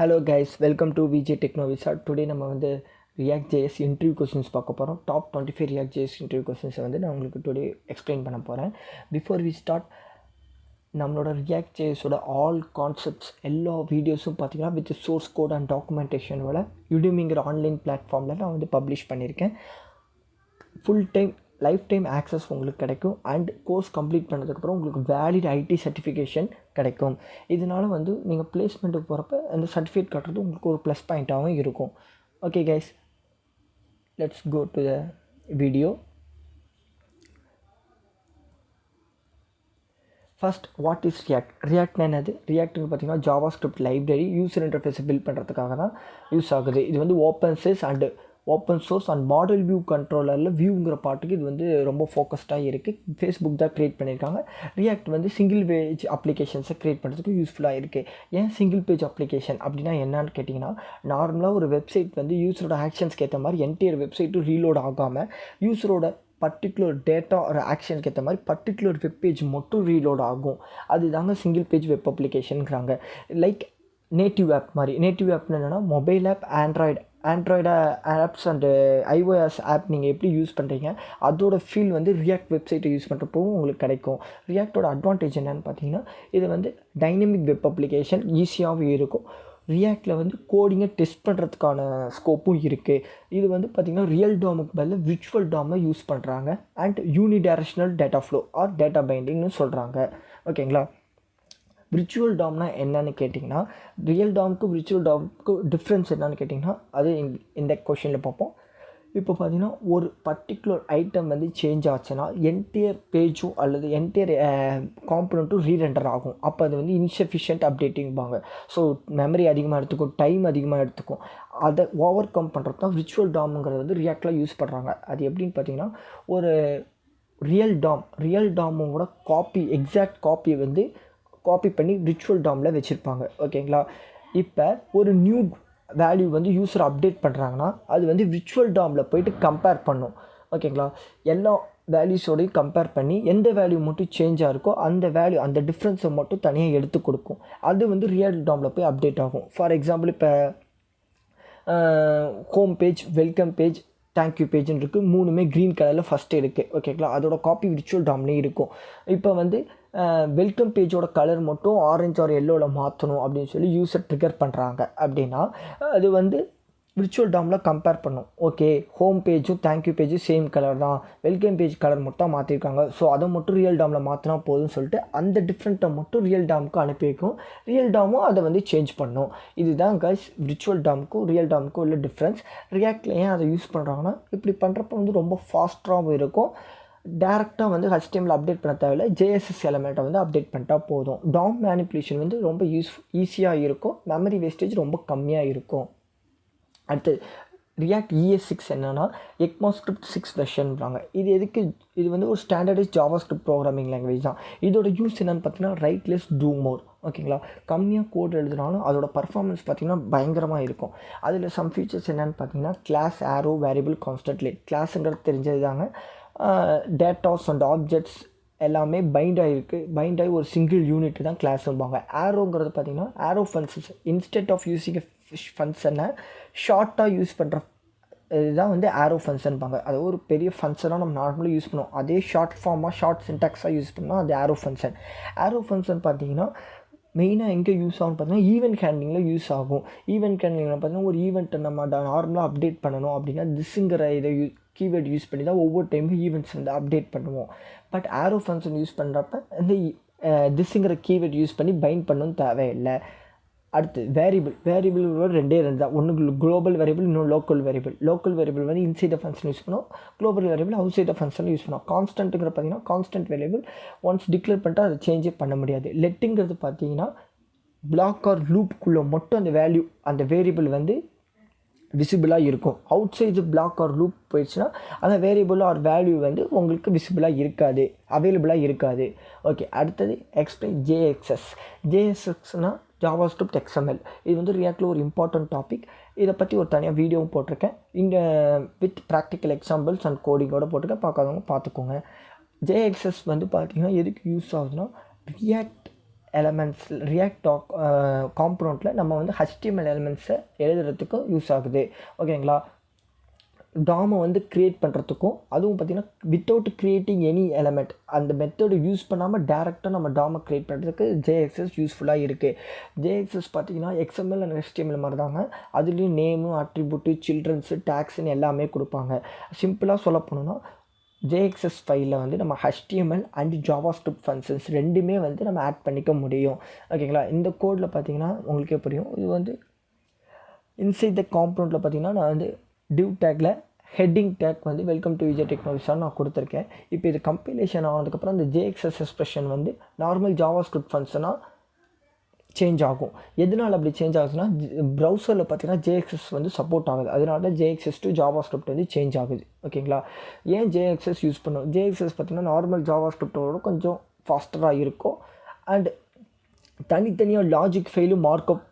Hello guys, welcome to VJ Technovisa. Today நம்ம வந்து React.js interview questions பார்க்க போகிறோம். Top 25 React.js interview questions வந்து நான் உங்களுக்கு today explain பண்ண போகிறேன். Before we start, நம்மளோட React.jsோட ஆல் கான்செப்ட்ஸ் எல்லா வீடியோஸும் பார்த்தீங்கன்னா வித் சோர்ஸ் கோட் அண்ட் டாக்குமெண்டேஷனோட யுடிமிங்கிற ஆன்லைன் பிளாட்ஃபார்மில் நான் வந்து பப்ளிஷ் பண்ணியிருக்கேன். Full time life time access உங்களுக்கு கிடைக்கும் அண்ட் கோர்ஸ் கம்ப்ளீட் பண்ணதுக்கப்புறம் உங்களுக்கு வேலிட் ஐடி சர்டிஃபிகேஷன் கிடைக்கும். இதனால் வந்து நீங்கள் பிளேஸ்மெண்ட்டுக்கு போகிறப்ப அந்த சர்டிஃபிகேட் கட்டுறது உங்களுக்கு ஒரு ப்ளஸ் பாயிண்ட்டாகவும் இருக்கும். Okay guys, let's go to the video. First, what is React? ரியாக்ட்னா என்னது? ரியாக்ட்னு பார்த்தீங்கன்னா ஜாவா ஸ்கிரிப்ட் லைப்ரரி யூசர் இன்டர்ஃபேஸை பில்ட் பண்ணுறதுக்காக தான் யூஸ் ஆகுது. இது வந்து open source and model view கண்ட்ரோலரில் வியூங்கிற பாட்டுக்கு இது வந்து ரொம்ப ஃபோக்கஸ்டாக இருக்குது. ஃபேஸ்புக் தான் க்ரியேட் பண்ணியிருக்காங்க. ரியாக்ட் வந்து சிங்கிள் பேஜ் அப்ளிகேஷன்ஸை க்ரியேட் பண்ணுறதுக்கு யூஸ்ஃபுல்லாக இருக்குது. ஏன் சிங்கிள் பேஜ் அப்ளிகேஷன் அப்படின்னா என்னன்னு கேட்டிங்கன்னா, நார்மலாக ஒரு வெப்சைட் வந்து யூஸரோட ஆக்ஷன்ஸ்க்கு ஏற்ற மாதிரி என்டையர் வெப்சைட்டும் ரீலோட் ஆகாமல் யூஸரோட பர்டிகுலர் டேட்டா ஒரு ஆக்ஷனுக்கு ஏற்ற மாதிரி பர்டிகுலர் வெப் பேஜ் மட்டும் ரீலோட் ஆகும். அதுதாங்க சிங்கிள் பேஜ் வெப் அப்ளிகேஷனுங்கிறாங்க. லைக் நேட்டிவ் ஆப் மாதிரி. நேட்டிவ் ஆப்னு என்னென்னா mobile app, Android apps and iOS app நீங்கள் எப்படி யூஸ் பண்ணுறீங்க அதோட ஃபீல் வந்து ரியாக்ட் வெப்சைட்டை யூஸ் பண்ணுறப்பவும் உங்களுக்கு கிடைக்கும். ரியாக்டோட அட்வான்டேஜ் என்னென்னு பார்த்தீங்கன்னா, இது வந்து டைனமிக் வெப் அப்ளிகேஷன் ஈஸியாகவும் இருக்கும். ரியாக்டில் வந்து கோடிங்கை டெஸ்ட் பண்ணுறதுக்கான ஸ்கோப்பும் இருக்குது. இது வந்து பார்த்திங்கன்னா ரியல் டாமுக்கு பதில் விர்ச்சுவல் டாமை யூஸ் பண்ணுறாங்க and unidirectional data flow or data பைண்டிங்னு சொல்கிறாங்க. ஓகேங்களா? விர்ச்சுவல் டாம்னா என்னன்னு கேட்டிங்கன்னா, ரியல் டாமுக்கு விர்ச்சுவல் டாமுக்கு டிஃப்ரென்ஸ் என்னன்னு கேட்டிங்கன்னா, அது இந்த கொஷனில் பார்ப்போம். இப்போ பார்த்திங்கன்னா ஒரு பர்டிகுலர் ஐட்டம் வந்து சேஞ்ச் ஆச்சுன்னா என்டையர் பேஜும் அல்லது என்டையர் காம்பனண்ட்டும் ரீரெண்டர் ஆகும். அப்போ அது வந்து இன்சஃபிஷியன்ட் அப்டேட்டிங்பாங்க. ஸோ மெமரி அதிகமாக எடுத்துக்கும், டைம் அதிகமாக எடுத்துக்கும். அதை ஓவர் கம் பண்ணுறது தான் விர்ச்சுவல் டாமுங்கிறது வந்து ரியாக்டில் யூஸ் பண்ணுறாங்க. அது எப்படின்னு பார்த்தீங்கன்னா, ஒரு ரியல் டாமோட எக்ஸாக்ட் காப்பியை வந்து காப்பி பண்ணி விர்ச்சுவல் டாமில் வச்சுருப்பாங்க. ஓகேங்களா? இப்போ ஒரு நியூ வேல்யூ வந்து யூஸர் அப்டேட் பண்ணுறாங்கன்னா அது வந்து விர்ச்சுவல் டாமில் போய்ட்டு கம்பேர் பண்ணும். ஓகேங்களா? எல்லா வேல்யூஸோடையும் கம்பேர் பண்ணி எந்த வேல்யூ மட்டும் சேஞ்சாக இருக்கோ அந்த டிஃப்ரென்ஸை மட்டும் தனியாக எடுத்து கொடுக்கும். அது வந்து ரியல் டாமில் போய் அப்டேட் ஆகும். ஃபார் எக்ஸாம்பிள், இப்போ home page, welcome page, thank you பேஜ்னு இருக்குது. மூணுமே க்ரீன் கலரில் ஃபஸ்ட்டு இருக்குது. ஓகேங்களா? அதோட காப்பி விர்ச்சுவல் டாம்லேயும் இருக்கும். இப்போ வந்து வெல்கம் பேஜோட கலர் மட்டும் ஆரஞ்சு ஆர் எல்லோவில் மாற்றணும் அப்படின்னு சொல்லி யூஸர் ட்ரிகர் பண்ணுறாங்க அப்படின்னா அது வந்து விர்ச்சுவல் டாமில் கம்பேர் பண்ணும். ஓகே, ஹோம் பேஜும் தேங்க்யூ பேஜும் சேம் கலர் தான், வெல்கம் பேஜ் கலர் மட்டும் மாற்றிருக்காங்க, ஸோ அதை மட்டும் ரியல் டாமில் மாற்றினா போதும்னு சொல்லிட்டு அந்த டிஃப்ரெண்ட்டை மட்டும் ரியல் டாமுக்கு அனுப்பி வைக்கும். ரியல் டாமும் அதை வந்து சேஞ்ச் பண்ணும். இதுதான் கைஸ் விர்ச்சுவல் டாமுக்கும் ரியல் டாமுக்கும் உள்ள டிஃப்ரென்ஸ். ரியாக்டில் ஏன் அதை யூஸ் பண்ணுறாங்கன்னா, இப்படி பண்ணுறப்ப வந்து ரொம்ப ஃபாஸ்ட்டாகவும் இருக்கும். டேரெக்டாக வந்து HTML அப்டேட் பண்ண தேவையில்லை, JSS எலமெண்ட்டை வந்து அப்டேட் பண்ணிட்டா போதும். டாம் மேனிப்புலேஷன் வந்து ரொம்ப ஈஸியாக இருக்கும். மெமரி வேஸ்டேஜ் ரொம்ப கம்மியாக இருக்கும். அடுத்து ரியாக்ட் ES6 என்னென்னா ECMAScript 6 வெர்ஷன்றாங்க. இது வந்து ஒரு standardise Java script programming language தான். இதோட யூஸ் என்னென்னு பார்த்தீங்கன்னா, ரைட் லெஸ் டூ மோர். ஓகேங்களா? கம்மியாக கோட் எழுதுனாலும் அதோட பர்ஃபார்மன்ஸ் பார்த்திங்கன்னா பயங்கரமாக இருக்கும். அதில் சம் ஃபீச்சர்ஸ் என்னென்னு பார்த்தீங்கன்னா, கிளாஸ், ஆரோ, வேரியபிள், கான்ஸ்டன்ட் லேட். கிளாஸுங்கிறது தெரிஞ்சது தாங்க. டேட்டாஸ் அண்ட் ஆப்ஜெக்ட்ஸ் எல்லாமே பைண்ட் ஆகி ஒரு சிங்கிள் யூனிட் தான் கிளாஸ்பாங்க. ஆரோங்கிறது பார்த்திங்கன்னா ஆரோ ஃபங்க்ஷன்ஸ் இன்ஸ்டெட் ஆஃப் யூஸிங் ஃபங்க்ஷனை ஷார்ட்டாக யூஸ் பண்ணுற இதுதான் வந்து ஆரோ ஃபங்க்ஷன்பாங்க. அது ஒரு பெரிய ஃபங்க்ஷனாக நம்ம நார்மலாக யூஸ் பண்ணுவோம். அதே ஷார்ட் சின்டாக்ஸாக யூஸ் பண்ணால் அது ஆரோ ஃபங்க்ஷன் பார்த்திங்கன்னா மெயினாக எங்கே யூஸ் ஆகும்னு பார்த்தீங்கன்னா ஈவெண்ட் ஹேண்ட்லிங்கில் யூஸ் ஆகும். ஈவெண்ட் ஹேண்ட்லிங்கில் பார்த்தீங்கன்னா ஒரு ஈவெண்ட்டை நம்ம நார்மலாக அப்டேட் பண்ணணும் அப்படின்னா திஸ்ங்கிற இதை கீவேர்ட் யூஸ் பண்ணி தான் ஒவ்வொரு டைமும் ஈவெண்ட்ஸ் வந்து அப்டேட் பண்ணுவோம். பட் ஆரோ ஃபங்க்ஷன் யூஸ் பண்ணுறப்ப இந்த திஸ்ங்கிற கீவேர்ட் யூஸ் பண்ணி பைண்ட் பண்ணணும்னு தேவையில்லை. அடுத்து வேரியபிள் ரெண்டு தான். ஒன்று குளோபல் வேரியபிள், இன்னொன்று லோக்கல் வேரியபிள் வந்து இன்சைட் த ஃபங்க்ஷன் யூஸ் பண்ணோம். Global variable outside the function use பண்ணோம். கான்ஸ்டன்ட்டுங்கிற பார்த்தீங்கன்னா கான்ஸ்டன்ட் வேரியபிள் ஒன்ஸ் டிக்ளேர் பண்ணிட்டா அதை சேஞ்சே பண்ண முடியாது. லெட்டுங்கிறது பார்த்தீங்கன்னா பிளாக் ஆர் லூப்புக்குள்ளே மட்டும் அந்த வேரியபிள் வந்து விசிபிளாக இருக்கும். Outside block or loop போயிடுச்சுன்னா அந்த வேரியபிள் ஆர் வேல்யூ வந்து உங்களுக்கு அவைலபிளாக இருக்காது. ஓகே, அடுத்தது எக்ஸ்பிளைன் JSXனால் ஜாவா ஸ்கிரிப்ட் XML. இது வந்து ரியாக்டில் ஒரு இம்பார்ட்டன்ட் டாபிக். இதை பற்றி ஒரு தனியாக வீடியோவும் போட்டிருக்கேன். வித் ப்ராக்டிக்கல் எக்ஸாம்பிள்ஸ் அண்ட் கோடிங்கோட போட்டிருக்கேன். பார்க்காதவங்க பார்த்துக்கோங்க. JSX வந்து பார்த்திங்கன்னா எதுக்கு யூஸ் ஆகுதுன்னா, ரியாக்ட் எலமெண்ட்ஸ் ரியாக்ட் காம்பனண்ட்டில் நம்ம வந்து HTML எலமெண்ட்ஸை எழுதுறதுக்கும் யூஸ் ஆகுது. ஓகேங்களா. டாமை வந்து க்ரியேட் பண்ணுறதுக்கும், அதுவும் பார்த்திங்கன்னா வித்தவுட் க்ரியேட்டிங் எனி எலமெண்ட் அந்த மெத்தடு யூஸ் பண்ணாமல் டேரெக்டாக நம்ம டாமை க்ரியேட் பண்ணுறதுக்கு JXS யூஸ்ஃபுல்லாக இருக்குது. JXS பார்த்திங்கன்னா XML அண்ட் HTML மாதிரி தாங்க. அதுலேயும் நேமு, அட்ரிபியூட்டு, சில்ட்ரன்ஸு, டேக்ஸ்ன்னு எல்லாமே கொடுப்பாங்க. சிம்பிளாக சொல்ல போனோன்னா JXS ஃபைலில் வந்து நம்ம HTML அண்ட் JavaScript ஃபங்க்ஷன்ஸ் ரெண்டுமே வந்து நம்ம ஆட் பண்ணிக்க முடியும். ஓகேங்களா. இந்த கோடில் பார்த்திங்கன்னா உங்களுக்கே புரியும். இது வந்து இன்சைட் த காம்பனண்ட்டில் பார்த்திங்கன்னா நான் வந்து div டேக்கில் ஹெட்டிங் டேக் வந்து வெல்கம் டு விஜய் டெக்னாலஜிஸாக நான் கொடுத்துருக்கேன். இப்போ இது கம்பைலேஷன் ஆனதுக்கப்புறம் இந்த JXS எக்ஸ்பிரஷன் வந்து நார்மல் JavaScript ஃபங்க்ஷனாக சேஞ்ச் ஆகும். எதனால் அப்படி சேஞ்ச் ஆகுதுன்னா ப்ரௌசரில் பார்த்தீங்கன்னா JXS வந்து சப்போர்ட் ஆகுது. அதனால தான் JXS டு JavaScript வந்து சேஞ்ச் ஆகுது. ஓகேங்களா. ஏன் JXS யூஸ் பண்ணும்? JXS பார்த்திங்கன்னா நார்மல் JavaScripடோட கொஞ்சம் ஃபாஸ்டராக இருக்கும். அண்ட் தனித்தனியாக லாஜிக் ஃபைலும் மார்க்அப்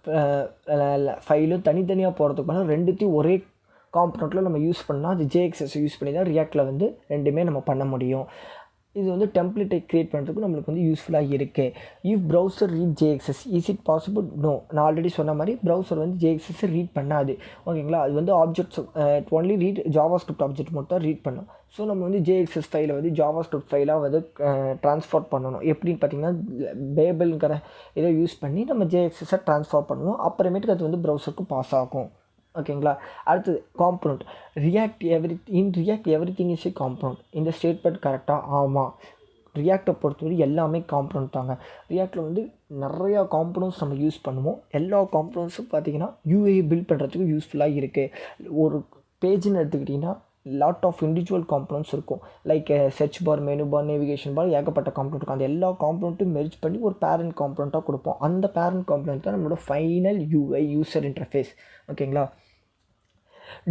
ஃபைலும் தனித்தனியாக போகிறதுக்கு பதிலாக ரெண்டுத்தையும் ஒரே காம்பனண்ட்டில் நம்ம யூஸ் பண்ணால் அது JXS யூஸ் பண்ணி தான் ரியாக்டில் வந்து ரெண்டுமே நம்ம பண்ண முடியும். இது வந்து டெம்ப்ளேட்டை க்ரியேட் பண்ணுறதுக்கு நம்மளுக்கு வந்து யூஸ்ஃபுல்லாக இருக்குது. If browser read JXS is it possible? No. நான் ஆல்ரெடி சொன்ன மாதிரி ப்ரௌசர் வந்து JXS ரீட் பண்ணாது. ஓகேங்களா. அது வந்து objects only read JavaScript object மட்டும் தான் ரீட் பண்ணும். ஸோ நம்ம வந்து JXS ஃபைலை வந்து JavaScript ஃபைலாக வந்து ட்ரான்ஸ்ஃபர் பண்ணணும். எப்படின்னு பார்த்தீங்கன்னா பேபிள்ங்கிற இதை யூஸ் பண்ணி நம்ம JXSஸை ட்ரான்ஸ்ஃபர் பண்ணுவோம். அப்புறமேட்டுக்கு அது வந்து ப்ரௌசருக்கு பாஸ் ஆகும். ஓகேங்களா. அடுத்தது component. React everything is a component. இந்த ஸ்டேட்மெண்ட் கரெக்டாக? ஆமாம். ரியாக்டை பொறுத்தவரை எல்லாமே காம்பனண்ட் தாங்க. ரியாக்டில் வந்து நிறையா காம்பனண்ட்ஸ் நம்ம யூஸ் பண்ணுவோம். எல்லா காம்பனண்ட்ஸும் பார்த்திங்கன்னா UI பில்ட் பண்ணுறதுக்கு யூஸ்ஃபுல்லாக இருக்குது. ஒரு பேஜ்னு எடுத்துக்கிட்டிங்கன்னா லாட் ஆஃப் இண்டிவிஜுவல் காம்பனண்ட்ஸ் இருக்கும். Like search bar, menu bar, navigation bar, ஏகப்பட்ட காம்பனண்ட் இருக்கும். அந்த எல்லா காம்பனண்ட்டும் மெர்ஜ் பண்ணி ஒரு பேரண்ட் காம்பனண்ட்டாக கொடுப்போம். அந்த பேரண்ட் காம்பனண்ட் தான் நம்மளோட ஃபைனல் UI யூசர் இன்டர்ஃபேஸ். ஓகேங்களா.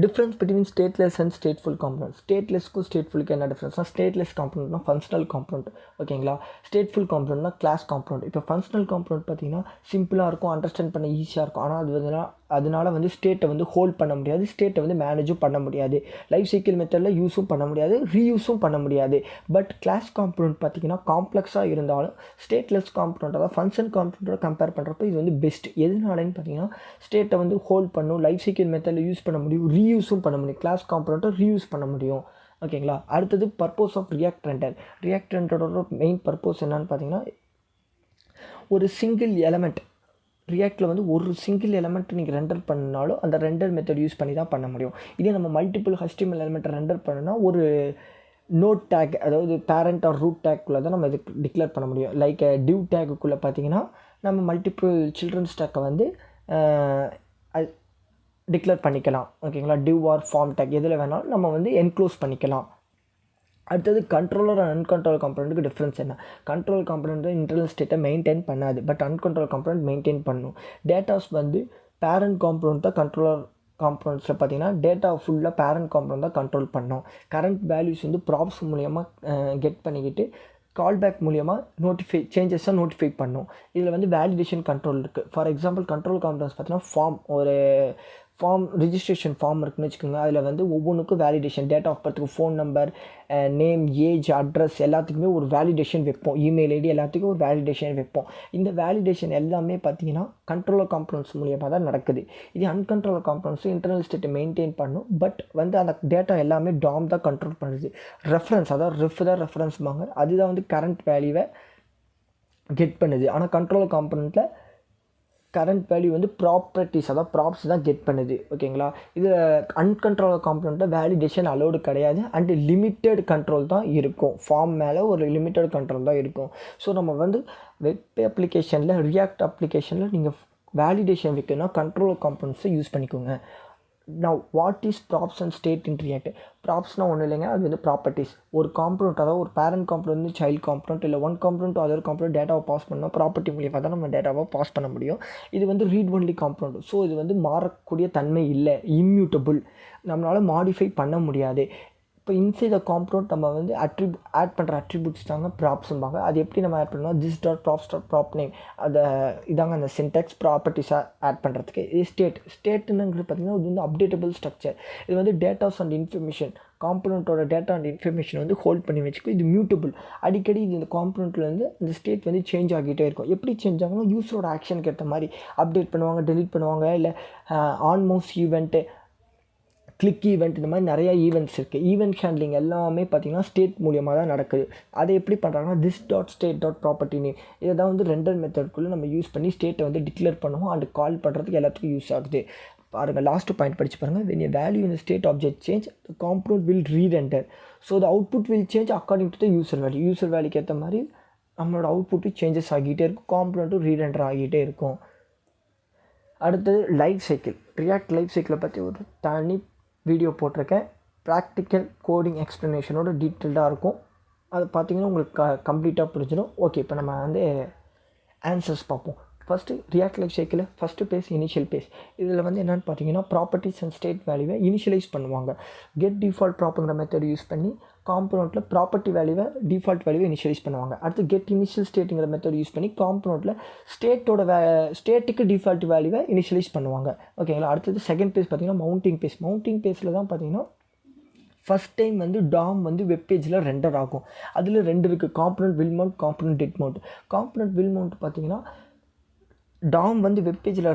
Difference between stateless and stateful component. ஸ்டேட்லெஸ்க்கும் ஸ்டேட்ஃபுல்லுக்கு என்ன டிஃப்ரென்ஸ்னால் ஸ்டேட்லெஸ் காம்பனண்ட்னா ஃபங்க்ஷனல் காம்பனண்ட். ஓகேங்களா. ஸ்டேட்ஃபுல் காம்பனண்ட்னா கிளாஸ் காம்பனண்ட். இப்போ ஃபங்க்ஷனல் காம்பனண்ட் பார்த்திங்கன்னா சிம்பிளாக இருக்கும், அண்டர்ஸ்டாண்ட் பண்ண ஈஸியாக இருக்கும். ஆனால் அது அதனால் வந்து ஸ்டேட்டை வந்து ஹோல்ட் பண்ண முடியாது, ஸ்டேட்டை வந்து மேனேஜும் பண்ண முடியாது, லைஃப் சைக்கிள் மெத்தடில் யூஸும் பண்ண முடியாது, ரீயூஸும் பண்ண முடியாது. பட் கிளாஸ் காம்பனண்ட் பார்த்திங்கன்னா காம்ப்ளெக்ஸாக இருந்தாலும் ஸ்டேட்லெஸ் காம்பனண்ட் அதாவது ஃபங்க்ஷன் காம்பனண்ட்டோட கம்பேர் பண்ணுறப்போ இது வந்து பெஸ்ட். எதனாலன்னு பார்த்தீங்கன்னா ஸ்டேட்டை வந்து ஹோல்ட் பண்ணும், லைஃப் சைக்கிள் மெத்தடில் யூஸ் பண்ண முடியும், ரீயூஸும் பண்ண முடியும். கிளாஸ் காம்பனண்ட்டை ரீயூஸ் பண்ண முடியும். ஓகேங்களா. அடுத்தது purpose of React render. React ரெண்டரோட மெயின் பர்பஸ் என்னன்னு பார்த்தீங்கன்னா ஒரு சிங்கிள் எலமெண்ட் ரியாக்டில் வந்து ஒரு சிங்கிள் எலமெண்ட் நீங்கள் ரெண்டர் பண்ணாலும் அந்த ரெண்டர் மெத்தட் யூஸ் பண்ணி தான் பண்ண முடியும். இதே நம்ம மல்டிபிள் HTML எலமெண்ட்டை ரெண்டர் பண்ணோன்னா ஒரு நோட் டேக் அதாவது பேரண்ட் ஆர் ரூட் டேக்குள்ளே தான் நம்ம இது டிக்ளேர் பண்ண முடியும். லைக் div டேக்குள்ளே பார்த்தீங்கன்னா நம்ம மல்டிபிள் சில்ட்ரன்ஸ் டேக்கை வந்து டிக்ளேர் பண்ணிக்கலாம். ஓகேங்களா. div ஆர் ஃபார்ம் டேக் எதில் வேணாலும் நம்ம வந்து என்க்ளோஸ் பண்ணிக்கலாம். அடுத்தது கண்ட்ரோலர் அண்ட் அன்கண்ட்ரோல் காம்பனண்ட்டுக்கு டிஃப்ரென்ஸ் என்ன? கண்ட்ரோல் காம்பனண்ட் இன்டர்னல் ஸ்டேட்டை மெயின்டைன் பண்ணாது, பட் அன்கண்ட்ரோல் காம்பனண்ட் மெயின்டைன் பண்ணும். டேட்டாஸ் வந்து பேரண்ட் காம்பனண்ட் தான் கண்ட்ரோலர் காம்பனண்ட்ஸில் பார்த்தீங்கன்னா டேட்டா ஃபுல்லாக பேரண்ட் காம்பனண்ட் தான் கண்ட்ரோல் பண்ணோம். கரண்ட் வேல்யூஸ் வந்து ப்ராப்ஸ் மூலியமாக கெட் பண்ணிக்கிட்டு கால்பேக் மூலியமாக சேஞ்சஸாக நோட்டிஃபை பண்ணும். இதில் வந்து வேலிடேஷன் கண்ட்ரோல் இருக்குது. ஃபார் எக்ஸாம்பிள் கண்ட்ரோல் காம்பனண்ட்ஸ் பார்த்தீங்கன்னா ஃபார்ம் ரிஜிஸ்ட்ரேஷன் ஃபார்ம் இருக்குன்னு வச்சுக்கோங்க. அதில் வந்து ஒவ்வொன்றுக்கும் validation, date of பர்த்துக்கு, phone number, name, age, address எல்லாத்துக்குமே ஒரு வேலிடேஷன் வைப்போம். இமெயில் ஐடி எல்லாத்துக்கும் ஒரு வேலிடேஷன் வைப்போம். இந்த வேலிடேஷன் எல்லாமே பார்த்தீங்கன்னா கண்ட்ரோலர் காம்பனண்ட்ஸ் மூலியமாக தான் நடக்குது. இது அன்கண்ட்ரோலர் காம்பனண்ட்ஸும் இன்டர்னல் ஸ்டேட்டை மெயின்டைன் பண்ணும், பட் வந்து அந்த டேட்டா எல்லாமே டாம் தான் கண்ட்ரோல் பண்ணுது. ரெஃபரன்ஸ் அதாவது ரெஃப் தான் ரெஃபரன்ஸ்பாங்க, அதுதான் வந்து கரண்ட் வேல்யூவை கெட் பண்ணுது. ஆனால் கண்ட்ரோலர் காம்பனண்ட்டில் கரண்ட் வேல்யூ வந்து ப்ராப்பர்ட்டிஸ் அதாவது ப்ராப்ஸ் தான் கெட் பண்ணுது. ஓகேங்களா. இதில் அன்கண்ட்ரோல் காம்பனண்ட்டில் வேலிடேஷன் அலோடு கிடையாது அண்ட் லிமிட்டட் கண்ட்ரோல் தான் இருக்கும். ஃபார்ம் மேலே ஒரு லிமிட்டட் கண்ட்ரோல் தான் இருக்கும். ஸோ நம்ம வந்து வெப் அப்ளிகேஷனில் ரியாக்ட் அப்ளிகேஷனில் நீங்கள் வேலிடேஷன் வைக்கணும்னா கண்ட்ரோல் காம்பனண்ட்ஸை யூஸ் பண்ணிக்கோங்க. Now what is props and state in React? ப்ராப்ஸ்னால் ஒன்றும் இல்லைங்க, அது வந்து ப்ராப்பர்ட்டிஸ். ஒரு காம்பனண்ட் அதாவது ஒரு பேரண்ட் காம்பனண்ட் வந்து சைல்டு காம்பனண்ட் இல்லை ஒன் காம்பனண்ட் அதர் காம்பனண்ட் டேட்டாவை பாஸ் பண்ணால் ப்ராப்பர்ட்டி மூலியமாக தான் நம்ம டேட்டாவை பாஸ் பண்ண முடியும். இது வந்து ரீட் ஒன்லி காம்பனண்ட். ஸோ இது வந்து மாறக்கூடிய தன்மை இல்லை, இம்யூட்டபிள், நம்மளால் மாடிஃபை பண்ண முடியாது. இப்போ இன்சைட் த காம்பனண்ட் நம்ம வந்து ஆட் பண்ணுற அட்ரிபியூட்ஸ் தாங்க ப்ராப்ஸும்பாங்க. அது எப்படி நம்ம ஆட் பண்ணோம்னா this dot props dot prop name அதை இதாங்க அந்த சின்டெக்ஸ் ப்ராப்பர்ட்டிஸாக ஆட் பண்ணுறதுக்கு. இது ஸ்டேட்டுங்கிறது பார்த்திங்கன்னா இது வந்து அப்டேட்டபிள் ஸ்ட்ரக்சர். இது வந்து டேட்டாஸ் அண்ட் இன்ஃபர்மேஷன் காம்பனண்ட்டோட டேட்டா அண்ட் இன்ஃபர்மேஷன் வந்து ஹோல்ட் பண்ணி வச்சுக்கும். இது மியூட்டபிள். அடிக்கடி இது இந்த காம்பனண்ட்லேருந்து இந்த ஸ்டேட் வந்து சேஞ்ச் ஆகிட்டே இருக்கும். எப்படி சேஞ்ச் ஆகும்னா யூஸரோட ஆக்ஷனுக்கு ஏற்ற மாதிரி அப்டேட் பண்ணுவாங்க, டெலிட் பண்ணுவாங்க, இல்லை on mouse event, click event, இந்த மாதிரி நிறையா ஈவெண்ட்ஸ் இருக்குது. ஈவெண்ட் ஹேண்ட்லிங் எல்லாமே பார்த்திங்கன்னா ஸ்டேட் மூலியமாக தான் நடக்குது. அதை எப்படி பண்ணுறாங்கன்னா this.state.property நேம் இதை தான் வந்து ரெண்டர் மெத்தட்குள்ளே நம்ம யூஸ் பண்ணி ஸ்டேட்டை வந்து டிக்ளேர் பண்ணுவோம் அண்ட் கால் பண்ணுறதுக்கு எல்லாத்துக்கும் யூஸ் ஆகுது. பாருங்கள், லாஸ்ட் பாயிண்ட் படித்து பாருங்கள். when a value in the state object change, the component will re-render. So the output will change according to the user value. User வேல்யூக்கு ஏற்ற மாதிரி நம்மளோட அவுட்புட்டு சேஞ்சஸ் ஆகிட்டே இருக்கும், காம்பனண்ட்டும் ரீரெண்டர் ஆகிட்டே இருக்கும். அடுத்தது லைஃப் சைக்கிள். ரியாக்ட் லைஃப் சைக்கிளை பற்றி ஒரு தனி வீடியோ போட்டிருக்கேன். ப்ராக்டிக்கல் கோடிங் எக்ஸ்ப்ளனேஷனோட டீட்டெயில்டாக இருக்கும். அது பார்த்திங்கன்னா உங்களுக்கு கம்ப்ளீட்டாக புரிஞ்சிடும். ஓகே, இப்போ நம்ம வந்து ஆன்சர்ஸ் பார்ப்போம். First React life cycle first phase initial phase. இதில் வந்து என்னென்னு பார்த்தீங்கன்னா ப்ராப்பர்ட்டிஸ் அண்ட் ஸ்டேட் வேல்யூவை இனிஷியலைஸ் பண்ணுவாங்க. கெட் டிஃபால்ட் ப்ராப்பர்ங்கிற மெத்தட் யூஸ் பண்ணி காம்பனண்ட்டில் ப்ராப்பர்ட்டி வேல்யூவை டிஃபால்ட் வேல்யூவை இனிஷியலைஸ் பண்ணுவாங்க. அடுத்து கெட் இனிஷியல் ஸ்டேட்டுங்கிற மெத்தட் யூஸ் பண்ணி காம்பனண்ட்டில் ஸ்டேட்டுக்கு டிஃபால்ட் வேல்யூவை இனிஷியலைஸ் பண்ணுவாங்க. ஓகேங்களா. அடுத்தது செகண்ட் பேஸ் பார்த்திங்கன்னா மவுண்டிங் பேஸ். மவுண்டிங் பேஸில் தான் பார்த்திங்கன்னா ஃபஸ்ட் டைம் வந்து டாம் வந்து வெப்பேஜில் ரெண்டர் ஆகும். அதில் ரெண்டு இருக்குது, component will mount, component did mount. Component will mount பார்த்திங்கன்னா டாம் வந்து வெப்பேஜில்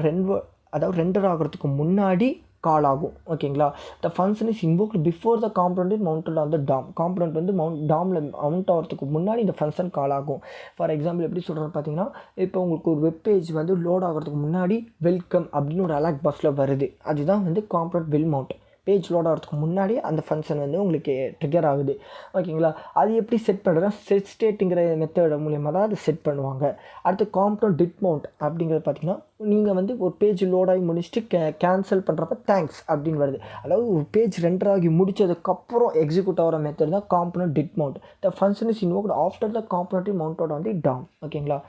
ரெண்டர் ஆகிறதுக்கு முன்னாடி கால் ஆகும். ஓகேங்களா. The function is invoked before the component is mounted on the DOM. Component வந்து டாமில் மவுண்ட் ஆகிறதுக்கு முன்னாடி இந்த ஃபங்க்ஷன் கால் ஆகும். ஃபார் எக்ஸாம்பிள் எப்படி சொல்கிறது பார்த்தீங்கன்னா, இப்போ உங்களுக்கு ஒரு வெப்பேஜ் வந்து லோட் ஆகிறதுக்கு முன்னாடி வெல்கம் அப்படின்னு ஒரு அலர்ட் பாக்ஸில் வருது. அதுதான் வந்து component will mount. Page load ஆகிறதுக்கு முன்னாடி அந்த ஃபங்க்ஷன் வந்து உங்களுக்கு ட்ரிகர் ஆகுது. ஓகேங்களா. அது எப்படி செட் பண்ணுறதுனா செட் ஸ்டேட்டுங்கிற மெத்தட் மூலியமாக தான் அதை செட் பண்ணுவாங்க. அடுத்து காம்பனண்ட் டிட் மவுண்ட் அப்படிங்கிறது பார்த்திங்கன்னா, நீங்கள் வந்து ஒரு பேஜ் லோட் ஆகி முடிச்சுட்டு கேன்சல் பண்ணுறப்ப தேங்க்ஸ் அப்படின்னு வருது. அதாவது ஒரு பேஜ் ரெண்டர் ஆகி முடித்ததுக்கப்புறம் எக்ஸிக்யூட் ஆகிற மெத்தட் தான் component did mount. The function is invoked after the component mounted on the DOM. ஓகேங்களா.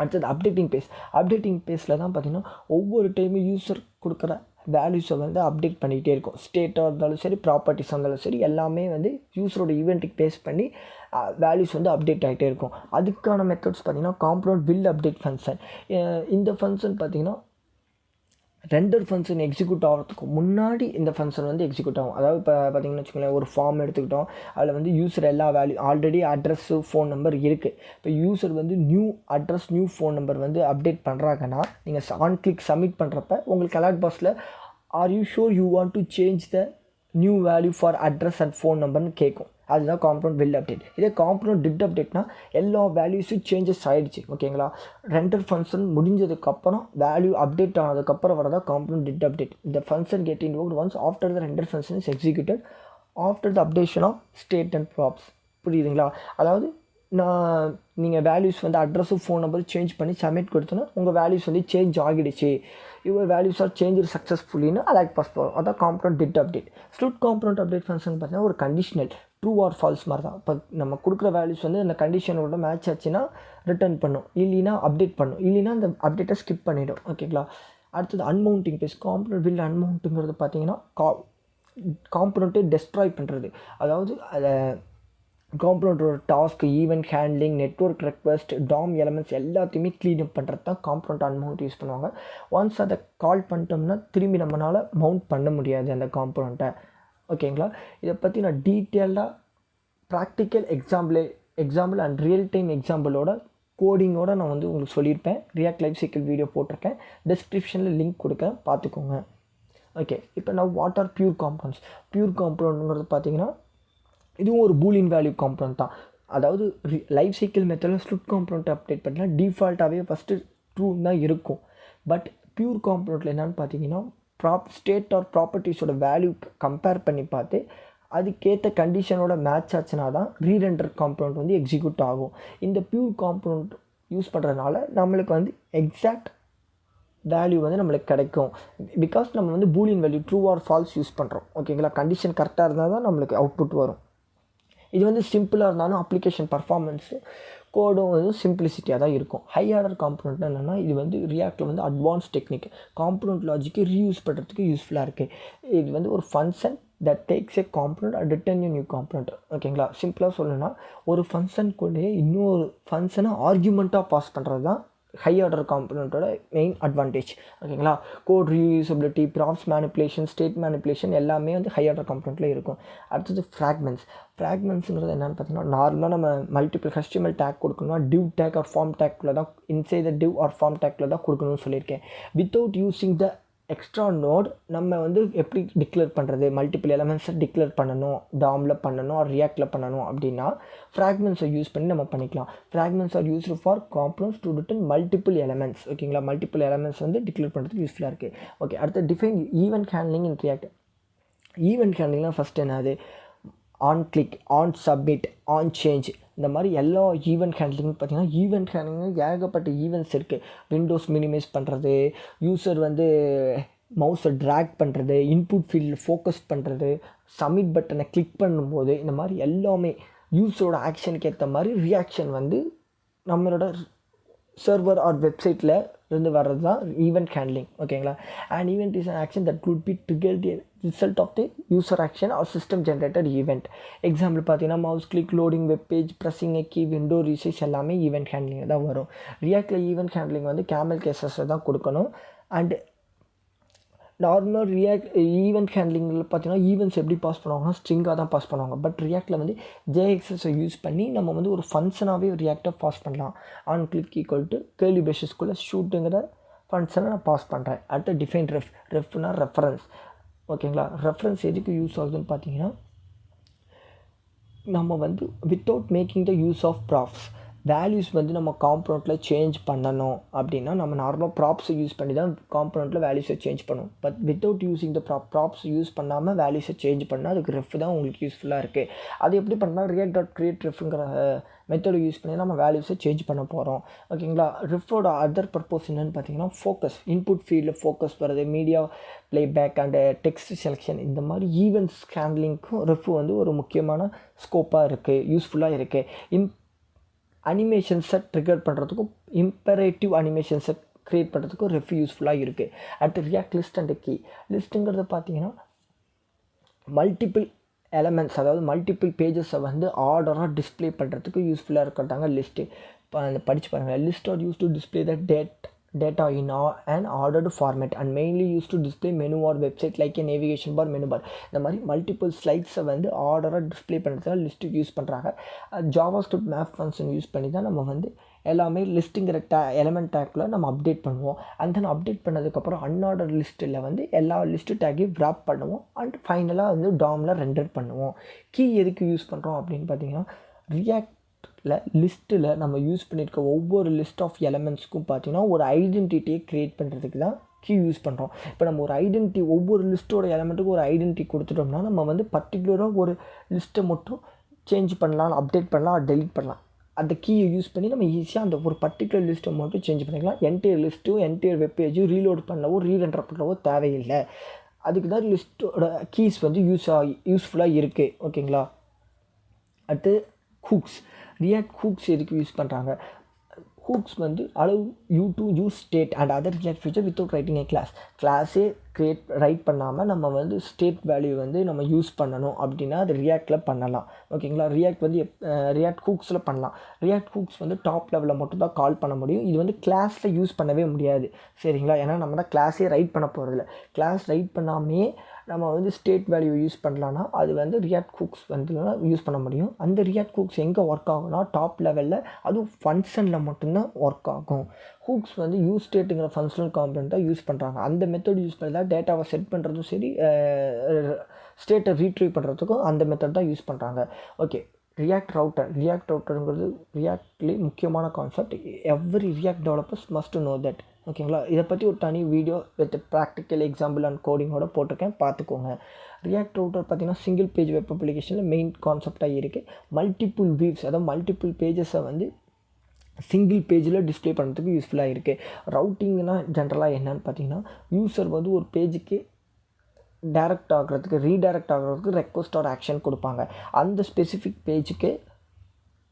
அடுத்தது அப்டேட்டிங் பேஸ். அப்டேட்டிங் பேஸில் தான் பார்த்திங்கன்னா ஒவ்வொரு டைமும் யூஸர் கொடுக்குற வேல்யூஸை வந்து அப்டேட் பண்ணிகிட்டே இருக்கும். ஸ்டேட்டாக இருந்தாலும் சரி, ப்ராப்பர்ட்டிஸாக இருந்தாலும் சரி, எல்லாமே வந்து யூஸரோட ஈவெண்ட்டுக்கு பேஸ் பண்ணி வேல்யூஸ் வந்து அப்டேட் ஆகிட்டே இருக்கும். அதுக்கான மெத்தட்ஸ் பார்த்திங்கன்னா காம்பனண்ட் வில் அப்டேட் ஃபங்க்ஷன். இந்த ஃபங்க்ஷன் பார்த்திங்கன்னா ரெண்டர் ஃபங்க்ஷன் எக்ஸிக்யூட் ஆகிறதுக்கு முன்னாடி இந்த ஃபங்க்ஷன் வந்து எக்ஸிக்யூட் ஆகும். அதாவது இப்போ பார்த்திங்கன்னு வச்சுக்கோங்களேன், ஒரு ஃபார்ம் எடுத்துக்கிட்டோம், அதில் வந்து யூஸர் எல்லா value already address phone number இருக்குது. இப்போ யூஸர் வந்து new address new phone number வந்து அப்டேட் பண்ணுறாங்கன்னா நீங்கள் ஆன் கிளிக் சப்மிட் பண்ணுறப்ப உங்களுக்கு அலர்ட் பாக்ஸில் are you sure you want to change the new value for address and phone நம்பர்னு கேட்கும். அதுதான் காம்பனண்ட் வில் அப்டேட். இதே காம்பனண்ட் டிட் அப்டேட்னா எல்லா வேல்யூஸும் சேஞ்சஸ் ஆகிடுச்சு. ஓகேங்களா. ரெண்டர் ஃபங்க்ஷன் முடிஞ்சதுக்கப்புறம் வேல்யூ அப்டேட் ஆனதுக்கப்புறம் வரதா காம்பனண்ட் டிட் அப்டேட். இந்த function get invoked once after the render function is executed after the updation of state and props. புரியுதுங்களா. அதாவது நீங்கள் வேல்யூஸ் வந்து அட்ரஸும் ஃபோன் நம்பரும் சேஞ்ச் பண்ணி சப்மிட் கொடுத்தோன்னா உங்கள் வேல்யூஸ் வந்து சேஞ்ச் ஆகிடுச்சு, யுவர் வேல்யூஸ் ஆர் சேஞ்ச் சக்ஸஸ்ஃபுல்லின்னு அலர்ட் பாஸ் போகும். அதான் component did update. Should component update function பார்த்தீங்கன்னா ஒரு கண்டிஷனல் ட்ரூ ஆர் ஃபால்ஸ் மாதிரி தான். இப்போ நம்ம கொடுக்குற வேல்யூஸ் வந்து அந்த கண்டிஷனோட மேட்ச் ஆச்சுன்னா ரிட்டர்ன் பண்ணும், இல்லைன்னா அப்டேட் பண்ணும், இல்லைன்னா அந்த அப்டேட்டை ஸ்கிப் பண்ணிவிடும். ஓகேங்களா. அடுத்தது அன்மவுண்டிங் பேஸ். காம்பனண்ட் வில் அன்மவுண்ட்டுங்கிறது பார்த்தீங்கன்னா காம்பனண்ட்டை டெஸ்ட்ராய் பண்ணுறது. அதாவது அதை காம்பனண்ட்டோட task, event handling, network request, DOM elements எல்லாத்தையுமே க்ளீன் அப் பண்ணுறது தான் காம்பனண்ட் அன்மவுண்ட் யூஸ் பண்ணுவாங்க. ஒன்ஸ் அதை கால் பண்ணிட்டோம்னா திரும்பி நம்மளால் மவுண்ட் பண்ண முடியாது அந்த காம்பனண்ட்டை. ஓகேங்களா. இதை பற்றி நான் டீட்டெயில்டாக practical example and real time எக்ஸாம்பிளோட கோடிங்கோடு நான் வந்து உங்களுக்கு சொல்லியிருப்பேன். ரியாக்ட் லைஃப் சைக்கிள் வீடியோ போட்டிருக்கேன், டிஸ்கிரிப்ஷனில் லிங்க் கொடுக்குறேன், பார்த்துக்கோங்க. ஓகே, இப்போ நான் what are pure components. Pure காம்பனண்ட்ங்கிறது பார்த்தீங்கன்னா இதுவும் ஒரு பூலியன் வேல்யூ காம்பனண்ட் தான். அதாவது லைஃப் சைக்கிள் மெத்தடில் ஸ்லுட் காம்பனண்ட் அப்டேட் பண்ணால் டிஃபால்ட்டாகவே ஃபஸ்ட்டு ட்ரூ தான் இருக்கும். பட் பியூர் காம்பனண்ட்டில் என்னென்னு பார்த்தீங்கன்னா ஸ்டேட் ஆர் ப்ராப்பர்ட்டிஸோட வேல்யூ கம்பேர் பண்ணி பார்த்து அதுக்கேற்ற கண்டிஷனோட மேட்ச் ஆச்சுன்னா தான் ரீரெண்டர் காம்பனண்ட் வந்து எக்ஸிக்யூட் ஆகும். இந்த பியூர் காம்பனண்ட் யூஸ் பண்ணுறதுனால நம்மளுக்கு வந்து எக்ஸாக்ட் வேல்யூ வந்து நம்மளுக்கு கிடைக்கும். பிகாஸ் நம்ம வந்து Boolean value true or false use பண்ணுறோம். ஓகேங்களா. கண்டிஷன் கரெக்டாக இருந்தால் தான் நம்மளுக்கு அவுட்புட் வரும். இது வந்து சிம்பிளாக இருந்தாலும் அப்ளிகேஷன் பர்ஃபார்மன்ஸு கோடும் வந்து சிம்பிளிசிட்டியாக தான் இருக்கும். ஹை ஆர்டர் காம்பனண்ட் என்னென்னா இது வந்து ரியாக்டில் வந்து advance technique, component logic reuse பண்ணுறதுக்கு யூஸ்ஃபுல்லாக இருக்குது. இது வந்து ஒரு function that takes A component and return a new component. ஓகேங்களா. சிம்பிளாக சொல்லணும்னா ஒரு ஃபங்க்ஷனுக்குள்ளேயே இன்னொரு ஃபங்க்ஷனை ஆர்கியூமெண்ட்டாக பாஸ் பண்ணுறது தான் ஹை ஆர்டர் காம்பனண்ட்டோட மெயின் அட்வான்டேஜ். ஓகேங்களா, code reusability, props manipulation, state manipulation எல்லாமே வந்து ஹை ஆர்டர் காம்பனண்ட்டில் இருக்கும். அடுத்தது ஃப்ராக்மெண்ட்ஸுங்கிறது என்னென்னு பார்த்தீங்கன்னா, நார்மலாக நம்ம மல்டிபிள் HTML டேக் கொடுக்கணும்னா டிவ் டேக் ஆர் ஃபார்ம் டேக்கில் தான், inside the div or form டேக்கில் தான் கொடுக்கணும்னு சொல்லியிருக்கேன். Without using the extra node நம்ம வந்து எப்படி டிக்ளேர் பண்ணுறது, மல்டிபிள் எலமெண்ட்ஸை டிக்ளேர் பண்ணணும், டாமில் பண்ணணும், ரியாக்டில் பண்ணணும் அப்படின்னா ஃப்ராக்மெண்ட்ஸை யூஸ் பண்ணி நம்ம பண்ணிக்கலாம். Fragments are used for components to return multiple elements. ஓகேங்களா, மல்டிபிள் எலமெண்ட்ஸ் வந்து டிக்ளேர் பண்ணுறதுக்கு யூஸ்ஃபுல்லாக இருக்குது. ஓகே, அடுத்து define event handling in React. Event ஹேண்ட்லிங்னால் ஃபஸ்ட் என்னது, on click, on submit, on change, இந்த மாதிரி எல்லா ஈவெண்ட் ஹேண்ட்லிங்னு பார்த்திங்கன்னா, ஈவெண்ட் ஹேண்ட்லிங் ஏகப்பட்ட ஈவெண்ட்ஸ் இருக்குது. விண்டோஸ் மினிமைஸ் பண்ணுறது, யூசர் வந்து மவுஸை ட்ராக் பண்ணுறது, இன்புட் ஃபீல்டில் ஃபோக்கஸ் பண்ணுறது, சப்மிட் பட்டனை கிளிக் பண்ணும்போது, இந்த மாதிரி எல்லாமே யூஸரோட ஆக்ஷனுக்கு ஏற்ற மாதிரி ரியாக்ஷன் வந்து நம்மளோட சர்வர் ஆர் வெப்சைட்டில் இருந்து வர்றது தான் ஈவெண்ட் ஹேண்ட்லிங். ஓகேங்களா, and event is an action that could be trigger the result of the user action or system generated event. Example பார்த்தீங்கன்னா, mouse click, loading web page, pressing a key, window resize எல்லாமே event handling தான் வரும். ரியாக்டில் event handling வந்து camel கேசஸில் தான் கொடுக்கணும். And normal event ஹேண்ட்லிங்கில் பார்த்தீங்கன்னா, ஈவெண்ட்ஸ் எப்படி பாஸ் பண்ணுவாங்கன்னா ஸ்ட்ரிங்காக தான் பாஸ் பண்ணுவாங்க. பட் ரியாக்டில் வந்து ஜேஎக்ஸஸை யூஸ் பண்ணி நம்ம வந்து ஒரு ஃபங்க்ஷனாகவே ரியாக்டை பாஸ் பண்ணலாம். On click equal to curly பேஷஸ்க்குள்ளே ஷூட்டுங்கிற ஃபங்க்ஷனை நான் பாஸ் பண்ணுறேன். அடுத்து டிஃபைன் ரெஃப்னா ரெஃபரன்ஸ். ஓகேங்களா, ரெஃபரன்ஸ் எதுக்கு யூஸ் ஆகுதுன்னு பார்த்தீங்கன்னா, நம்ம வந்து without making the use of props, values வந்து நம்ம காம்பனண்ட்டில் சேஞ்ச் பண்ணணும் அப்படின்னா நம்ம நார்மலாக ப்ராப்ஸை யூஸ் பண்ணி தான் காம்பனண்ட்டில் வேல்யூஸை சேஞ்ச் பண்ணுவோம். But without using the props use பண்ணாமல் வேல்யூஸை சேஞ்ச் பண்ணால் அதுக்கு ரெஃப் தான் உங்களுக்கு யூஸ்ஃபுல்லாக இருக்குது. அது எப்படி பண்ணால் ரியாக்ட் டாட் கிரியேட் ரெஃப்ங்கிற மெத்தடை யூஸ் பண்ணி நம்ம வேல்யூஸை சேஞ்ச் பண்ண போகிறோம். ஓகேங்களா, ரெஃபோட அதர் பர்பஸ் என்னென்னு பார்த்தீங்கன்னா, ஃபோக்கஸ், இன்புட் ஃபீல்டில் ஃபோக்கஸ் வருது, media playback and text selection, இந்த மாதிரி ஈவெண்ட்ஸ் ஹேண்ட்லிங்க்கும் ரெஃப் வந்து ஒரு முக்கியமான ஸ்கோப்பாக இருக்குது, யூஸ்ஃபுல்லாக இருக்குது. அனிமேஷன்ஸை ட்ரிகர் பண்ணுறதுக்கும் இம்பரேட்டிவ் அனிமேஷன்ஸை க்ரியேட் பண்ணுறதுக்கும் ரெஃப் யூஸ்ஃபுல்லாக இருக்குது. அடுத்து ரியாக்ட் லிஸ்ட் அண்ட் கீ. லிஸ்ட்டுங்கிறது பார்த்தீங்கன்னா மல்டிபிள் எலமெண்ட்ஸ், அதாவது மல்டிபிள் பேஜஸை வந்து ஆர்டராக டிஸ்பிளே பண்ணுறதுக்கு யூஸ்ஃபுல்லாக இருக்கிறதாங்க லிஸ்ட்டு. படித்து பாருங்கள். List are use to display the data in an ordered format and mainly used to display menu or website like a navigation bar, menu bar. இந்த மாதிரி மல்டிபிள் ஸ்லைட்ஸை வந்து ஆர்டராக டிஸ்பிளே பண்ணுறதுக்காக லிஸ்ட்டுக்கு யூஸ் பண்ணுறாங்க. ஜாவாஸ்கிரிப்ட் மேப் ஃபங்க்ஷன் யூஸ் பண்ணி தான் நம்ம வந்து எல்லாமே லிஸ்ட்டுங்கிற எலமெண்ட் டேக்கில் நம்ம அப்டேட் பண்ணுவோம். அண்ட் தென் அப்டேட் பண்ணதுக்கப்புறம் அன்ஆர்டர் லிஸ்ட்டில் வந்து எல்லா லிஸ்ட்டு டேக்கையும் வ்ராப் பண்ணுவோம். அண்ட் ஃபைனலாக வந்து டாமில் ரெண்டர் பண்ணுவோம். கீ எதுக்கு யூஸ் பண்ணுறோம் அப்படின்னு பார்த்தீங்கன்னா, லிஸ்ட்டில் நம்ம யூஸ் பண்ணியிருக்க ஒவ்வொரு லிஸ்ட் ஆஃப் எலமெண்ட்ஸ்க்கும் பார்த்தீங்கன்னா ஒரு ஐடென்டிட்டியை க்ரியேட் பண்ணுறதுக்கு தான் கீ யூஸ் பண்ணுறோம். இப்போ நம்ம ஒரு ஐடென்டிட்டி, ஒவ்வொரு லிஸ்ட்டோட எலமெண்ட்டுக்கு ஒரு ஐடென்டிட்டி கொடுத்துட்டோம்னா நம்ம வந்து பர்டிகுலராக ஒரு லிஸ்ட்டை மட்டும் சேஞ்ச் பண்ணலாம், அப்டேட் பண்ணலாம், டெலீட் பண்ணலாம். அந்த கீயை யூஸ் பண்ணி நம்ம ஈஸியாக அந்த ஒரு பர்டிகுலர் லிஸ்ட்டை மட்டும் சேஞ்ச் பண்ணிக்கலாம். என்டையர் லிஸ்ட்டும் என்டையர் வெப்பேஜும் ரீலோட் பண்ணவோ ரீரெண்டர் பண்ணவோ தேவையில்லை. அதுக்கு தான் லிஸ்ட்டோட கீஸ் வந்து யூஸ்ஃபுல்லாக இருக்குது. ஓகேங்களா, அடுத்து ஹூக்ஸ். ரியாக்ட் ஹூக்ஸ் எதுக்கு யூஸ் பண்ணுறாங்க? ஹூக்ஸ் வந்து allow you to use state and other React feature without writing a கிளாஸே ரைட் பண்ணாமல் நம்ம வந்து ஸ்டேட் வேல்யூ வந்து நம்ம யூஸ் பண்ணணும் அப்படின்னா அது ரியாக்டில் பண்ணலாம். ஓகேங்களா, ரியாக்ட் வந்து ரியாக்ட் ஹூக்ஸில் பண்ணலாம். ரியாக்ட் ஹூக்ஸ் வந்து டாப் லெவலில் மட்டும் தான் கால் பண்ண முடியும். இது வந்து கிளாஸில் யூஸ் பண்ணவே முடியாது. சரிங்களா, ஏன்னா நம்ம தான் கிளாஸே ரைட் பண்ண போகிறதில்ல. கிளாஸ் ரைட் பண்ணாமே நம்ம வந்து ஸ்டேட் வேல்யூ யூஸ் பண்ணலான்னா அது வந்து ரியாக்ட் ஹூக்ஸ் வந்து யூஸ் பண்ண முடியும். அந்த ரியாக்ட் ஹூக்ஸ் எங்கே ஒர்க் ஆகும்னா டாப் லெவலில், அதுவும் ஃபங்க்ஷனில் மட்டும்தான் ஒர்க் ஆகும். ஹூக்ஸ் வந்து யூஸ் ஸ்டேட்டுங்கிற ஃபங்க்ஷனல் காம்பனண்ட்டாக யூஸ் பண்ணுறாங்க. அந்த மெத்தட் யூஸ் பண்ணி தான் டேட்டாவை செட் பண்ணுறதும் சரி, ஸ்டேட்டை ரீட்ரீவ் பண்ணுறதுக்கும் அந்த மெத்தட் தான் யூஸ் பண்ணுறாங்க. ஓகே, ரியாக்ட் ரவுட்டருங்கிறது ரியாக்ட்லேயே முக்கியமான concept. Every React developers must know that. ஓகேங்களா, இதை பற்றி ஒரு தனி video with practical example and கோடிங்கோட போட்டிருக்கேன், பார்த்துக்கோங்க. ரியாக்ட் ரவுட்டர் பார்த்திங்கன்னா சிங்கிள் பேஜ் வெப் அப்ளிகேஷனில் மெயின் கான்செப்டாக இருக்குது. மல்டிபிள் வியூஸ், அதாவது மல்டிபிள் பேஜஸை வந்து சிங்கிள் பேஜில் டிஸ்பிளே பண்ணுறதுக்கு யூஸ்ஃபுல்லாக இருக்குது. ரவுட்டிங்னா ஜென்ரலாக என்னன்னு பார்த்தீங்கன்னா, யூசர் வந்து ஒரு பேஜுக்கு ரீடைரக்ட் ஆகிறதுக்கு ரெக்வஸ்ட் ஆர் ஆக்ஷன் கொடுப்பாங்க. அந்த ஸ்பெசிஃபிக் பேஜுக்கு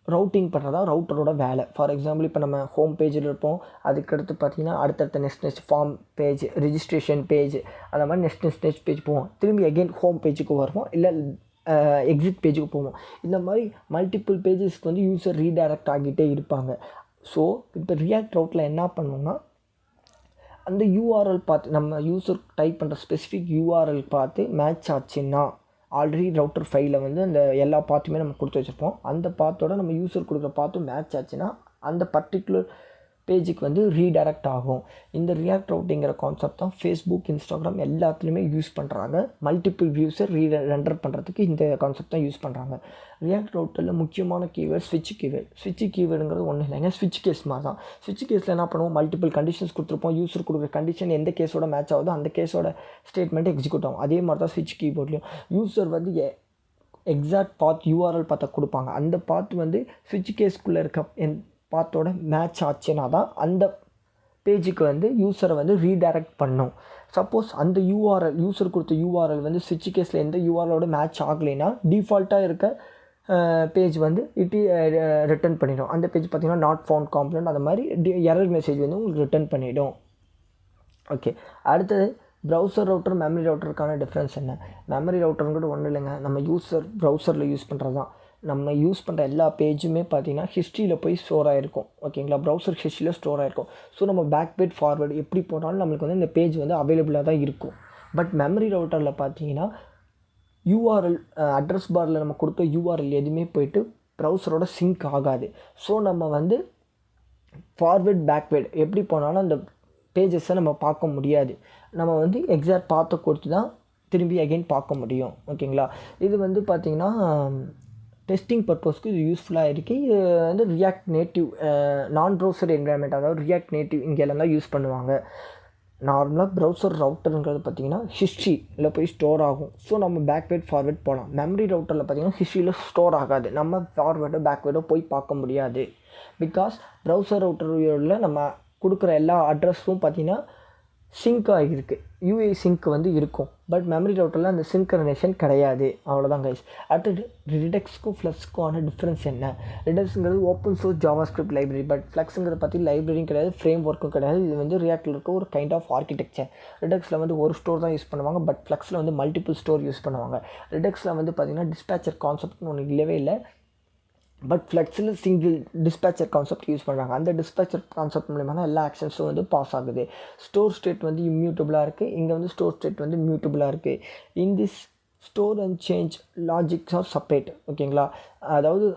ரவுட்டிங் பண்ணுறதா ரவுட்டரோட வேலை. ஃபார் எக்ஸாம்பிள், இப்போ நம்ம ஹோம் பேஜில் இருப்போம், அதுக்கடுத்து பார்த்திங்கன்னா அடுத்தடுத்த next form page, registration page, அந்த மாதிரி நெக்ஸ்ட் பேஜ் போவோம். திரும்பி அகெயின் ஹோம் பேஜுக்கு வருவோம், இல்லை எக்ஸிட் பேஜுக்கு போவோம். இந்த மாதிரி மல்டிபிள் பேஜஸ்க்கு வந்து யூசர் ரீடைரக்ட் ஆகிட்டே இருப்பாங்க. ஸோ இப்போ ரியாக்ட் ரவுட்டில் என்ன பண்ணுவோம்னா அந்த யூஆர்எல் பார்த்து நம்ம யூஸர் டைப் பண்ணுற ஸ்பெசிஃபிக் யூஆர்எல் பார்த்து மேட்ச் ஆச்சுன்னா ஆல்ரெடி ரவுட்டர் ஃபைலில் வந்து அந்த எல்லா பாத்துமே நம்ம கொடுத்து வச்சுருப்போம். அந்த பாத்தோட நம்ம யூஸர் கொடுக்குற பாத்தும் மேட்ச் ஆச்சுன்னா அந்த பர்டிகுலர் பேஜுக்கு வந்து ரீடைரக்ட் ஆகும். இந்த ரியாக்ட் ரவுட்டிங்கிற கான்செப்ட் தான் ஃபேஸ்புக், இன்ஸ்டாகிராம் எல்லாத்துலேயுமே யூஸ் பண்ணுறாங்க. மல்டிபிள் வியூஸை ரெண்டர் பண்ணுறதுக்கு இந்த கான்செப்ட் தான் யூஸ் பண்ணுறாங்க. ரியாக்ட் ரவுட்டரில் முக்கியமான கீவேர்ட் ஸ்விட்ச் கீவேர்ட். ஸ்விட்ச் கீவேர்டுங்கிறது ஒன்றும் இல்லைங்க, ஸ்விட்ச் கேஸ் மாதிரி தான். ஸ்விட்ச் கேஸில் என்ன பண்ணுவோம், மல்டிபிள் கண்டிஷன்ஸ் கொடுத்துருப்போம். யூஸர் கொடுக்குற கண்டிஷன் எந்த கேஸோட மேட்ச் ஆகுதோ அந்த கேஸோட ஸ்டேட்மெண்ட் எக்ஸிக்யூட் ஆகும். அதே மாதிரி தான் ஸ்விட்ச் கீபோர்ட்லையும் யூஸர் வந்து எக்ஸாக்ட் பாத் யூஆர்எல் பார்த்தா கொடுப்பாங்க. அந்த பாத் வந்து ஸ்விட்ச் கேஸ்க்குள்ளே இருக்க பாத்தோட மேட்ச் ஆச்சுன்னா தான் அந்த பேஜுக்கு வந்து யூஸரை வந்து ரீடைரக்ட் பண்ணும். சப்போஸ் அந்த யூஆர்எல் யூஸர் கொடுத்த யூஆர்எல் வந்து ஸ்விட்ச் கேஸில் எந்த யூஆர்எலோட மேட்ச் ஆகலைன்னா டிஃபால்ட்டாக இருக்க பேஜ் வந்து ரிட்டர்ன் பண்ணிடும். அந்த பேஜ் பார்த்திங்கன்னா நாட் ஃபவுண்ட் காம்ப்ளெண்ட் அந்த மாதிரி எரர் மெசேஜ் வந்து உங்களுக்கு ரிட்டர்ன் பண்ணிவிடும். ஓகே, அடுத்தது ப்ரௌசர் ரவுட்டர் மெமரி ரவுட்டருக்கான டிஃப்ரென்ஸ் என்ன? மெமரி ரவுட்டருங்கிறது ஒன்றும் இல்லைங்க, நம்ம ப்ரௌசரில் யூஸ் பண்ணுறது தான். நம்ம யூஸ் பண்ணுற எல்லா பேஜுமே பார்த்திங்கன்னா ஹிஸ்ட்ரியில் போய் ஸ்டோர் ஆகிருக்கும். ஓகேங்களா, ப்ரௌசர் ஹிஸ்ட்ரியில் ஸ்டோர் ஆகிருக்கும். ஸோ நம்ம பேக்வேர்ட் ஃபார்வேர்டு எப்படி போனாலும் நம்மளுக்கு வந்து இந்த பேஜ் வந்து அவைலபிளாக தான் இருக்கும். பட் மெமரி ரவுட்டரில் பார்த்தீங்கன்னா யூஆர்எல் அட்ரஸ் பாரில் நம்ம கொடுத்த யூஆர்எல் எதுவுமே போயிட்டு ப்ரௌசரோட சிங்க் ஆகாது. ஸோ நம்ம வந்து ஃபார்வேர்ட் பேக்வேர்டு எப்படி போனாலும் அந்த பேஜஸை நம்ம பார்க்க முடியாது. நம்ம வந்து எக்ஸாக்ட் பார்த்து கொடுத்து தான் திரும்பி அகெயின் பார்க்க முடியும். ஓகேங்களா, இது வந்து பார்த்திங்கன்னா டெஸ்டிங் பர்பஸ்க்கு இது யூஸ்ஃபுல்லாக இருக்குது. இது வந்து ரியாக்ட் நேட்டிவ் நான் ப்ரௌசர் என்விரான்மெண்ட், அதாவது ரியாக்ட் நேட்டிவ் இங்கெல்லாம் தான் யூஸ் பண்ணுவாங்க. நார்மலாக ப்ரௌசர் ரவுட்டருங்கிறது பார்த்திங்கன்னா ஹிஸ்ட்ரியில் போய் ஸ்டோர் ஆகும். ஸோ நம்ம பேக்வேர்ட் ஃபார்வேர்ட் போகலாம். மெமரி ரவுட்டரில் பார்த்திங்கன்னா ஹிஸ்ட்ரியில் ஸ்டோர் ஆகாது. நம்ம ஃபார்வேர்டோ பேக்வேர்டோ போய் பார்க்க முடியாது. பிகாஸ் ப்ரௌசர் ரவுட்டரில் நம்ம கொடுக்குற எல்லா அட்ரஸும் பார்த்திங்கன்னா சிங்க் ஆகியிருக்கு, யூஏ சிங்க் வந்து இருக்கும். பட் மெமரி ரவுட்டரில் அந்த சிங்க்ரனைசேஷன் கிடையாது. அவ்வளோதான் கைஸ். அடுத்து ரிடெக்ஸ்க்கும் ஃப்ளக்ஸுக்கான டிஃப்ரென்ஸ் என்ன? ரிடெக்ஸுங்கிறது open source JavaScript library. But ஃப்ளக்ஸுங்கிறத பற்றி லைப்ரரியும் கிடையாது, ஃப்ரேம் ஒர்க்கும் கிடையாது. இது வந்து ரியாக்டில் இருக்க ஒரு கைண்ட் ஆஃப் ஆர்கிடெக்சர். ரிடெக்ஸில் வந்து ஒரு ஸ்டோர் தான் யூஸ் பண்ணுவாங்க, பட் ஃப்ளக்ஸில் வந்து மல்டிபிள் ஸ்டோர் யூஸ் பண்ணுவாங்க. ரிடெக்ஸில் வந்து பார்த்திங்கன்னா டிஸ்பேச்சர் கான்செப்ட்னு ஒன்று இல்லவே இல்லை. பட் ஃப்ளெக்ஸில் சிங்கிள் டிஸ்பேச்சர் கான்செப்ட் யூஸ் பண்ணுறாங்க. அந்த டிஸ்பேச்சர் கான்செப்ட் மூலிமா தான் எல்லா ஆக்ஷன்ஸும் வந்து பாஸ் ஆகுது. ஸ்டோர் ஸ்டேட் வந்து இம்யூட்டபுளாக இருக்குது, இங்கே வந்து ஸ்டோர் ஸ்டேட் வந்து மியூட்டபுளாக இருக்குது. In this store and change logics R separate. ஓகேங்களா, அதாவது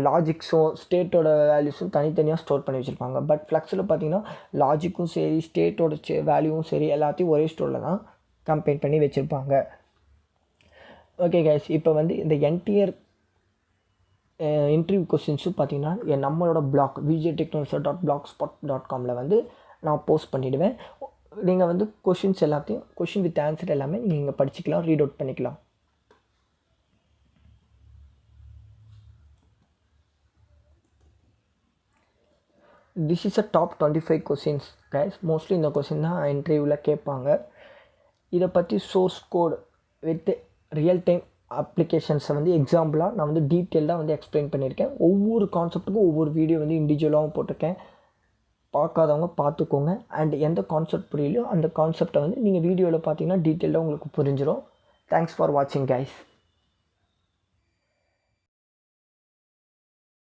லாஜிக்ஸும் ஸ்டேட்டோட வேல்யூஸும் தனித்தனியாக ஸ்டோர் பண்ணி வச்சுருப்பாங்க. பட் ஃப்ளெக்ஸில் பார்த்திங்கன்னா லாஜிக்கும் சரி ஸ்டேட்டோட வேல்யூவும் சரி எல்லாத்தையும் ஒரே ஸ்டோரில் தான் கம்பைன் பண்ணி வச்சுருப்பாங்க. ஓகே கைஸ், இப்போ வந்து இந்த என்டையர் இன்டர்வியூ கொஸ்டின்ஸும் பார்த்திங்கன்னா நம்மளோட பிளாக் vjtechnology.blogspot.comல வந்து நான் போஸ்ட் பண்ணிவிடுவேன். நீங்கள் வந்து கொஷின்ஸ் எல்லாத்தையும் கொஷின் வித் ஆன்சர் எல்லாமே நீங்கள் படிச்சுக்கலாம், ரீட் அவுட் பண்ணிக்கலாம். This is a top 25 questions guys. Mostly இந்த கொஷின் தான் இன்டர்வியூவில் கேட்பாங்க. இதை பற்றி source code with real time அப்ளிகேஷன்ஸை வந்து எக்ஸாம்பிளாக நான் வந்து டீட்டெயிலாக வந்து எக்ஸ்பிளைன் பண்ணியிருக்கேன். ஒவ்வொரு கான்செப்ட்டுக்கும் ஒவ்வொரு வீடியோ வந்து இண்டிவிஜுவலாகவும் போட்டிருக்கேன். பார்க்காதவங்க பார்த்துக்கோங்க. அண்ட் எந்த கான்செப்ட் புரியலையோ அந்த கான்செப்டை வந்து நீங்கள் வீடியோவில் பார்த்தீங்கன்னா டீட்டெயிலாக உங்களுக்கு புரிஞ்சிடும். தேங்க்ஸ் ஃபார் வாட்சிங் கைஸ்.